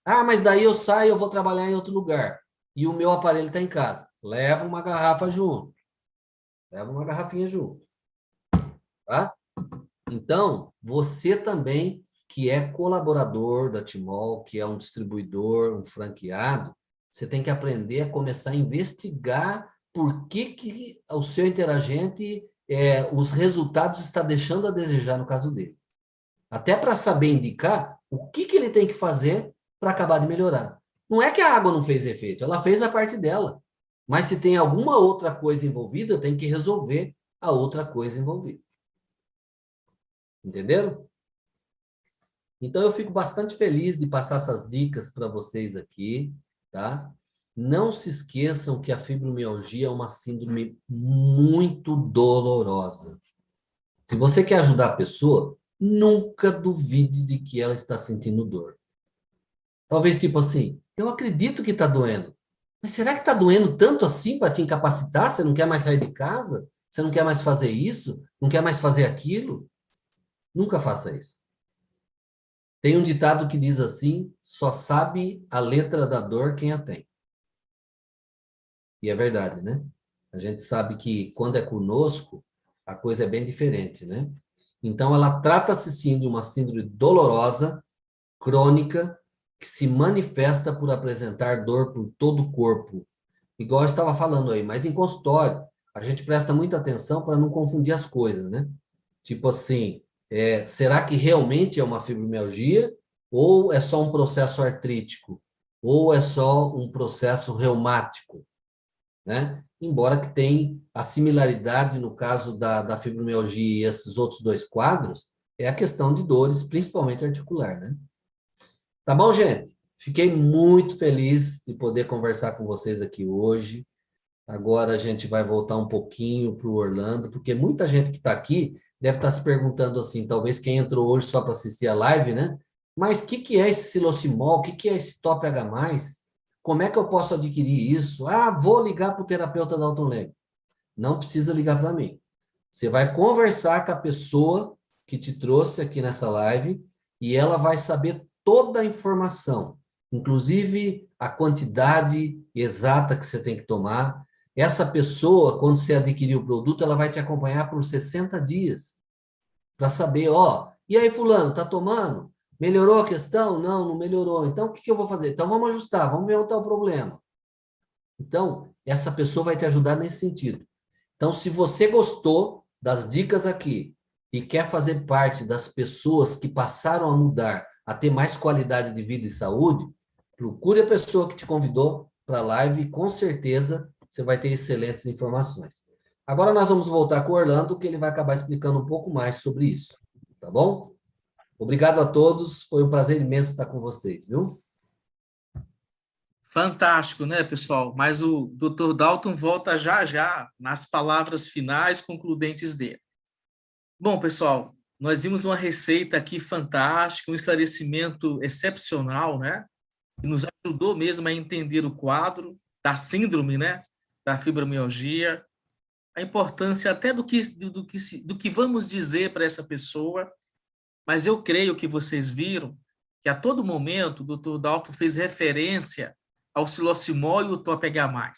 Ah, mas daí eu saio, eu vou trabalhar em outro lugar. E o meu aparelho está em casa. Leva uma garrafa junto. Leva uma garrafinha junto. Tá? Então, você também, que é colaborador da Timol, que é um distribuidor, um franqueado, você tem que aprender a começar a investigar por que o seu interagente, os resultados está deixando a desejar no caso dele. Até para saber indicar o que ele tem que fazer para acabar de melhorar. Não é que a água não fez efeito, ela fez a parte dela. Mas se tem alguma outra coisa envolvida, tem que resolver a outra coisa envolvida. Entenderam? Então, eu fico bastante feliz de passar essas dicas para vocês aqui, tá? Não se esqueçam que a fibromialgia é uma síndrome muito dolorosa. Se você quer ajudar a pessoa, nunca duvide de que ela está sentindo dor. Talvez tipo assim, eu acredito que está doendo, mas será que está doendo tanto assim para te incapacitar? Você não quer mais sair de casa? Você não quer mais fazer isso? Não quer mais fazer aquilo? Nunca faça isso. Tem um ditado que diz assim, só sabe a letra da dor quem a tem. E é verdade, né? A gente sabe que quando é conosco, a coisa é bem diferente, né? Então, ela trata-se sim de uma síndrome dolorosa, crônica, que se manifesta por apresentar dor por todo o corpo. Igual eu estava falando aí, mas em consultório, a gente presta muita atenção para não confundir as coisas, né? Tipo assim, será que realmente é uma fibromialgia? Ou é só um processo artrítico? Ou é só um processo reumático? Né? Embora que tenha a similaridade no caso da fibromialgia e esses outros 2 quadros, é a questão de dores, principalmente articular, né? Tá bom, gente? Fiquei muito feliz de poder conversar com vocês aqui hoje. Agora a gente vai voltar um pouquinho para o Orlando, porque muita gente que está aqui deve estar se perguntando assim, talvez quem entrou hoje só para assistir a live, né? Mas o que é esse silocimol? O que é esse top H+? Como é que eu posso adquirir isso? Ah, vou ligar para o terapeuta da Alton Lego. Não precisa ligar para mim. Você vai conversar com a pessoa que te trouxe aqui nessa live e ela vai saber toda a informação, inclusive a quantidade exata que você tem que tomar. Essa pessoa, quando você adquirir o produto, ela vai te acompanhar por 60 dias para saber, ó, e aí fulano, tá tomando? Melhorou a questão? Não, não melhorou. Então, o que eu vou fazer? Então, vamos ajustar, vamos ver onde está o problema. Então, essa pessoa vai te ajudar nesse sentido. Então, se você gostou das dicas aqui e quer fazer parte das pessoas que passaram a mudar, a ter mais qualidade de vida e saúde, procure a pessoa que te convidou para a live e com certeza você vai ter excelentes informações. Agora nós vamos voltar com o Orlando, que ele vai acabar explicando um pouco mais sobre isso. Tá bom? Obrigado a todos, foi um prazer imenso estar com vocês, viu? Fantástico, né, pessoal? Mas o Dr. Dalton volta já já nas palavras finais concludentes dele. Bom, pessoal, nós vimos uma receita aqui fantástica, um esclarecimento excepcional, né? Que nos ajudou mesmo a entender o quadro da síndrome, né? Da fibromialgia, a importância até do que vamos dizer para essa pessoa. Mas eu creio que vocês viram que a todo momento o Dr. Dalton fez referência ao silocimol e o TOP-H+.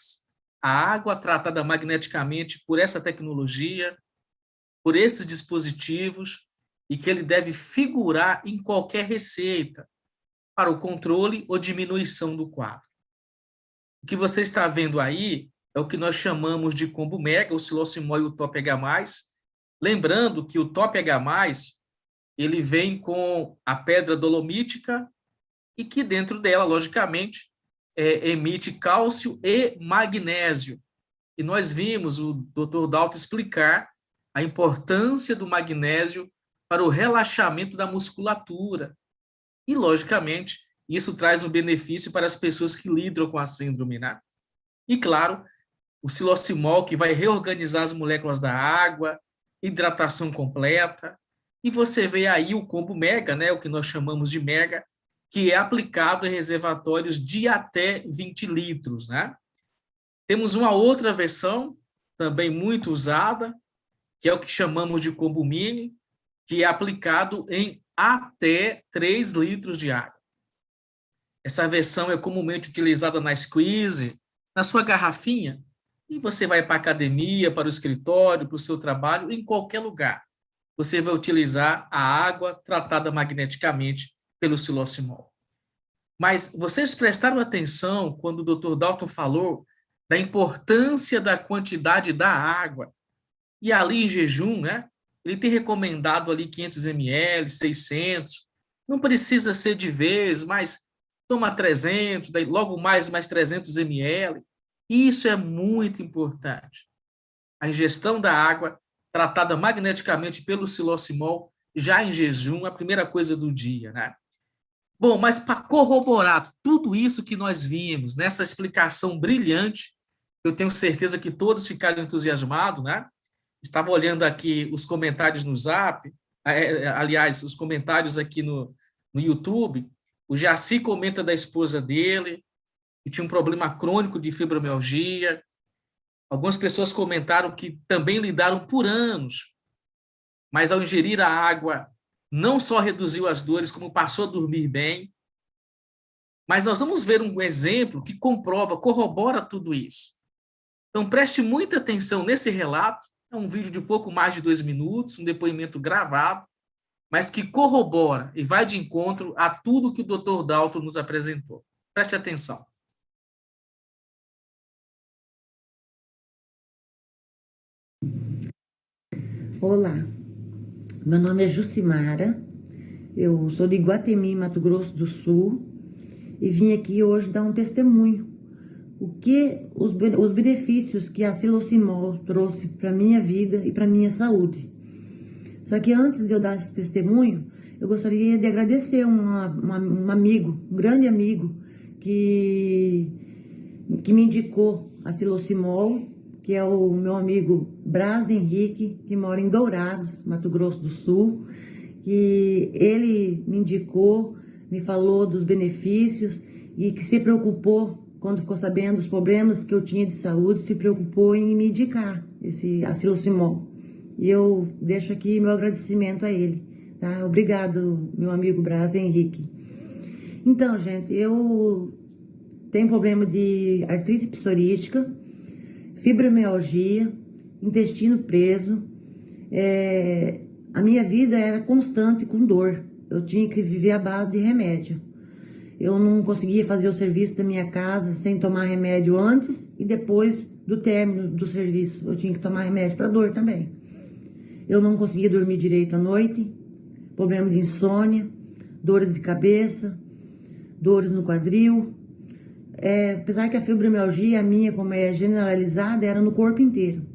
A água tratada magneticamente por essa tecnologia, por esses dispositivos, e que ele deve figurar em qualquer receita para o controle ou diminuição do quadro. O que você está vendo aí é o que nós chamamos de combo mega, o silocimol e o TOP-H+. Lembrando que o TOP-H+, ele vem com a pedra dolomítica e que dentro dela, logicamente, emite cálcio e magnésio. E nós vimos o Dr. Dalton explicar a importância do magnésio para o relaxamento da musculatura. E, logicamente, isso traz um benefício para as pessoas que lidam com a síndrome, né? E, claro, o silocimol, que vai reorganizar as moléculas da água, hidratação completa. E você vê aí o combo mega, né, o que nós chamamos de mega, que é aplicado em reservatórios de até 20 litros. Né? Temos uma outra versão, também muito usada, que é o que chamamos de combo mini, que é aplicado em até 3 litros de água. Essa versão é comumente utilizada na squeeze, na sua garrafinha, e você vai para a academia, para o escritório, para o seu trabalho, em qualquer lugar. Você vai utilizar a água tratada magneticamente pelo silocimol. Mas vocês prestaram atenção quando o Dr. Dalton falou da importância da quantidade da água. E ali em jejum, né? Ele tem recomendado ali 500 ml, 600. Não precisa ser de vez, mas toma 300, daí logo mais 300 ml. Isso é muito importante. A ingestão da água tratada magneticamente pelo silocimol, já em jejum, a primeira coisa do dia, né? Bom, mas para corroborar tudo isso que nós vimos, nessa explicação brilhante, eu tenho certeza que todos ficaram entusiasmados, né? Estava olhando aqui os comentários no Zap, aliás, os comentários aqui no YouTube, o Jaci comenta da esposa dele, que tinha um problema crônico de fibromialgia. Algumas pessoas comentaram que também lidaram por anos, mas ao ingerir a água, não só reduziu as dores, como passou a dormir bem. Mas nós vamos ver um exemplo que comprova, corrobora tudo isso. Então, preste muita atenção nesse relato. É um vídeo de pouco mais de 2 minutos, um depoimento gravado, mas que corrobora e vai de encontro a tudo que o Dr. Dalton nos apresentou. Preste atenção. Olá, meu nome é Jucimara, eu sou de Iguatemi, Mato Grosso do Sul, e vim aqui hoje dar um testemunho. Os benefícios que a silocimol trouxe para minha vida e para minha saúde. Só que antes de eu dar esse testemunho, eu gostaria de agradecer um amigo, um grande amigo, que me indicou a silocimol, que é o meu amigo Braz Henrique, que mora em Dourados, Mato Grosso do Sul, que ele me indicou, me falou dos benefícios e que se preocupou, quando ficou sabendo dos problemas que eu tinha de saúde, se preocupou em me indicar a silocimol. E eu deixo aqui meu agradecimento a ele, tá? Obrigado, meu amigo Braz Henrique. Então, gente, eu tenho problema de artrite psoríatica, fibromialgia, intestino preso. A minha vida era constante com dor. Eu tinha que viver à base de remédio. Eu não conseguia fazer o serviço da minha casa sem tomar remédio antes e depois do término do serviço. Eu tinha que tomar remédio para dor também. Eu não conseguia dormir direito à noite, problema de insônia, dores de cabeça, dores no quadril. Apesar que a fibromialgia, a minha, como é generalizada, era no corpo inteiro.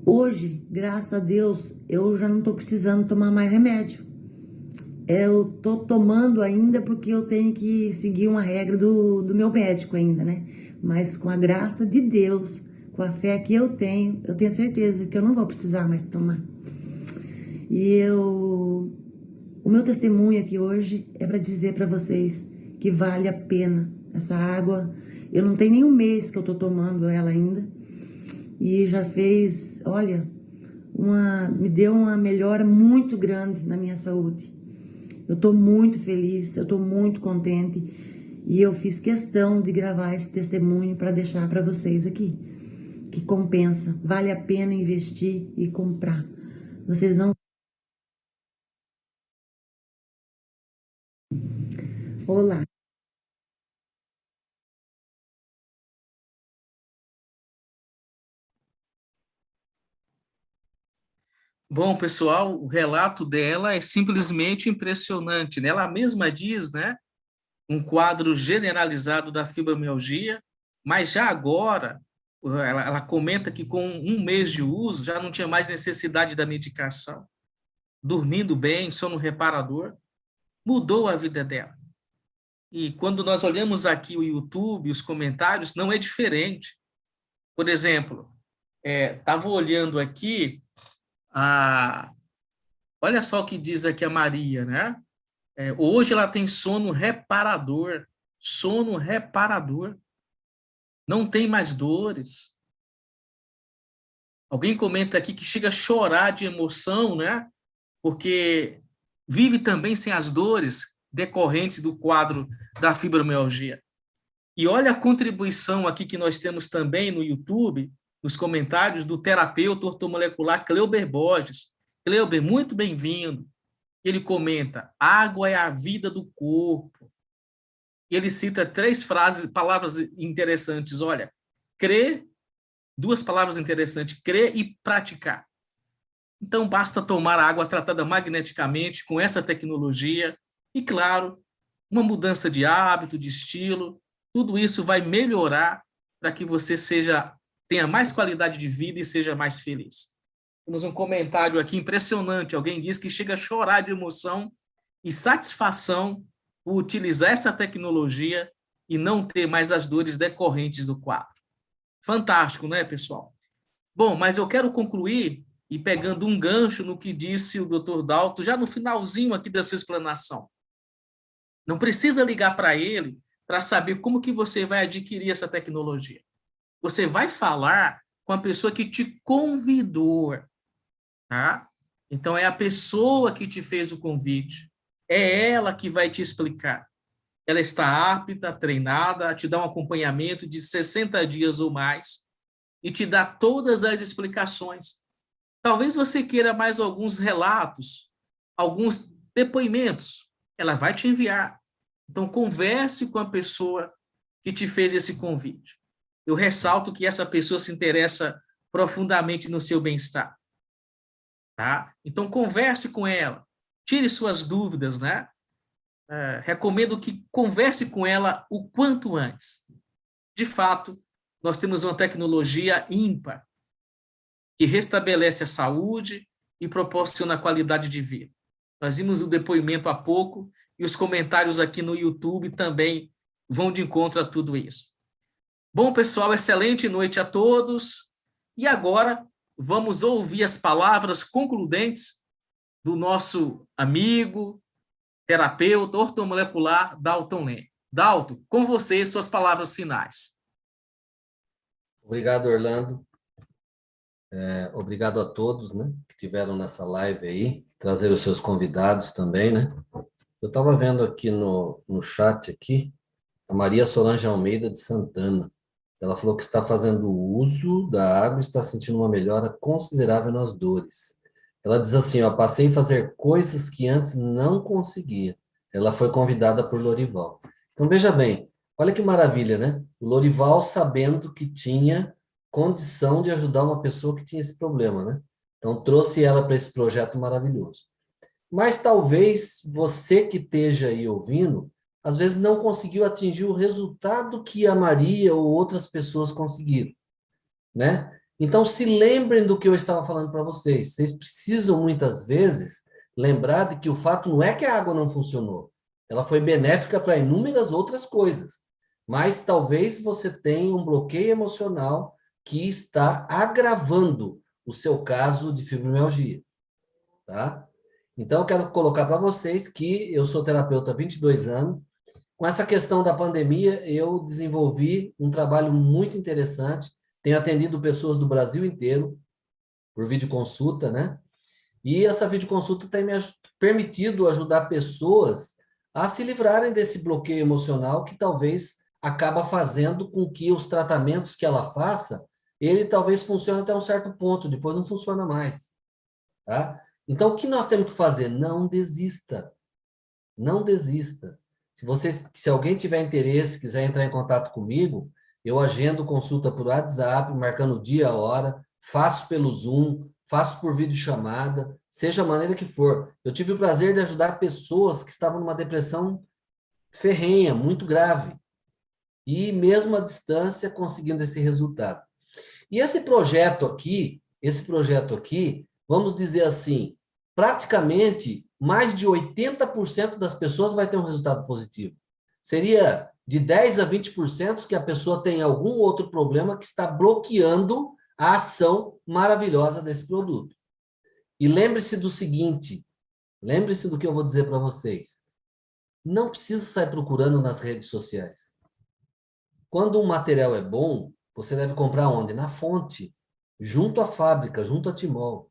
Hoje, graças a Deus, eu já não estou precisando tomar mais remédio. Eu estou tomando ainda porque eu tenho que seguir uma regra do meu médico ainda, né? Mas com a graça de Deus, com a fé que eu tenho certeza que eu não vou precisar mais tomar. O meu testemunho aqui hoje é para dizer para vocês que vale a pena essa água. Eu não tenho nem um mês que eu estou tomando ela ainda. E já fez, olha, me deu uma melhora muito grande na minha saúde. Eu estou muito feliz, eu estou muito contente e eu fiz questão de gravar esse testemunho para deixar para vocês aqui, que compensa, vale a pena investir e comprar. Vocês não... Olá. Bom, pessoal, o relato dela é simplesmente impressionante, né? Ela mesma diz, né, um quadro generalizado da fibromialgia, mas já agora, ela comenta que com um mês de uso já não tinha mais necessidade da medicação, dormindo bem, sono reparador, mudou a vida dela. E quando nós olhamos aqui o YouTube, os comentários, não é diferente. Por exemplo, estava olhando aqui, olha só o que diz aqui a Maria, né? Hoje ela tem sono reparador, não tem mais dores. Alguém comenta aqui que chega a chorar de emoção, né? Porque vive também sem as dores decorrentes do quadro da fibromialgia. E olha a contribuição aqui que nós temos também no YouTube, nos comentários, do terapeuta ortomolecular Cleuber Borges. Cleuber, muito bem-vindo. Ele comenta: água é a vida do corpo. E ele cita palavras interessantes. Olha, crer, duas palavras interessantes: crer e praticar. Então, basta tomar a água tratada magneticamente com essa tecnologia e, claro, uma mudança de hábito, de estilo. Tudo isso vai melhorar para que você tenha mais qualidade de vida e seja mais feliz. Temos um comentário aqui impressionante. Alguém diz que chega a chorar de emoção e satisfação por utilizar essa tecnologia e não ter mais as dores decorrentes do quadro. Fantástico, né, pessoal? Bom, mas eu quero concluir e pegando um gancho no que disse o Dr. Dalto, já no finalzinho aqui da sua explanação. Não precisa ligar para ele para saber como que você vai adquirir essa tecnologia. Você vai falar com a pessoa que te convidou, tá? Então, é a pessoa que te fez o convite. É ela que vai te explicar. Ela está apta, treinada, a te dar um acompanhamento de 60 dias ou mais e te dar todas as explicações. Talvez você queira mais alguns relatos, alguns depoimentos. Ela vai te enviar. Então, converse com a pessoa que te fez esse convite. Eu ressalto que essa pessoa se interessa profundamente no seu bem-estar. Tá? Então, converse com ela. Tire suas dúvidas, né? Recomendo que converse com ela o quanto antes. De fato, nós temos uma tecnologia ímpar que restabelece a saúde e proporciona qualidade de vida. Nós vimos o depoimento há pouco e os comentários aqui no YouTube também vão de encontro a tudo isso. Bom, pessoal, excelente noite a todos. E agora vamos ouvir as palavras concludentes do nosso amigo, terapeuta ortomolecular Dalton Leme. Dalton, com você, suas palavras finais. Obrigado, Orlando. Obrigado a todos, né, que tiveram nessa live aí, trazer os seus convidados também, né? Eu estava vendo aqui no chat aqui, a Maria Solange Almeida de Santana. Ela falou que está fazendo uso da água e está sentindo uma melhora considerável nas dores. Ela diz assim, ó, passei a fazer coisas que antes não conseguia. Ela foi convidada por Lorival. Então, veja bem, olha que maravilha, né? O Lorival sabendo que tinha condição de ajudar uma pessoa que tinha esse problema, né? Então, trouxe ela para esse projeto maravilhoso. Mas talvez você que esteja aí ouvindo, às vezes não conseguiu atingir o resultado que a Maria ou outras pessoas conseguiram, né? Então, se lembrem do que eu estava falando para vocês. Vocês precisam, muitas vezes, lembrar de que o fato não é que a água não funcionou. Ela foi benéfica para inúmeras outras coisas. Mas talvez você tenha um bloqueio emocional que está agravando o seu caso de fibromialgia, tá? Então, eu quero colocar para vocês que eu sou terapeuta há 22 anos. Com essa questão da pandemia, eu desenvolvi um trabalho muito interessante. Tenho atendido pessoas do Brasil inteiro por videoconsulta, né? E essa videoconsulta tem me permitido ajudar pessoas a se livrarem desse bloqueio emocional que talvez acaba fazendo com que os tratamentos que ela faça, ele talvez funcione até um certo ponto, depois não funciona mais, tá? Então, o que nós temos que fazer? Não desista. Não desista. Se alguém tiver interesse, quiser entrar em contato comigo, eu agendo consulta por WhatsApp, marcando o dia, a hora, faço pelo Zoom, faço por videochamada, seja a maneira que for. Eu tive o prazer de ajudar pessoas que estavam numa depressão ferrenha, muito grave, e mesmo à distância conseguindo esse resultado. E esse projeto aqui, vamos dizer assim, praticamente mais de 80% das pessoas vai ter um resultado positivo. Seria de 10 a 20% que a pessoa tem algum outro problema que está bloqueando a ação maravilhosa desse produto. E lembre-se do seguinte, lembre-se do que eu vou dizer para vocês. Não precisa sair procurando nas redes sociais. Quando um material é bom, você deve comprar onde? Na fonte, junto à fábrica, junto à Timol.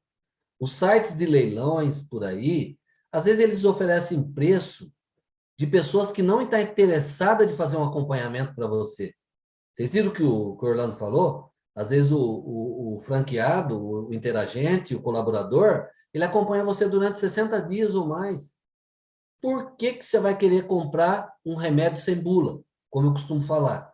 Os sites de leilões por aí, às vezes eles oferecem preço de pessoas que não estão interessadas de fazer um acompanhamento para você. Vocês viram o que o Orlando falou? Às vezes o franqueado, o interagente, o colaborador, ele acompanha você durante 60 dias ou mais. Por que que você vai querer comprar um remédio sem bula, como eu costumo falar?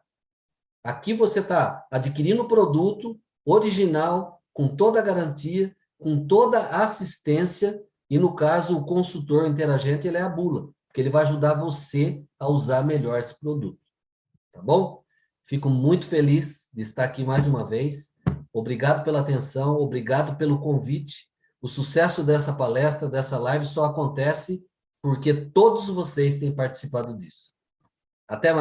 Aqui você está adquirindo o produto original, com toda a garantia, com toda a assistência, e no caso o consultor interagente, ele é a bula, porque ele vai ajudar você a usar melhor esse produto. Tá bom? Fico muito feliz de estar aqui mais uma vez. Obrigado pela atenção, obrigado pelo convite. O sucesso dessa palestra, dessa live, só acontece porque todos vocês têm participado disso. Até mais.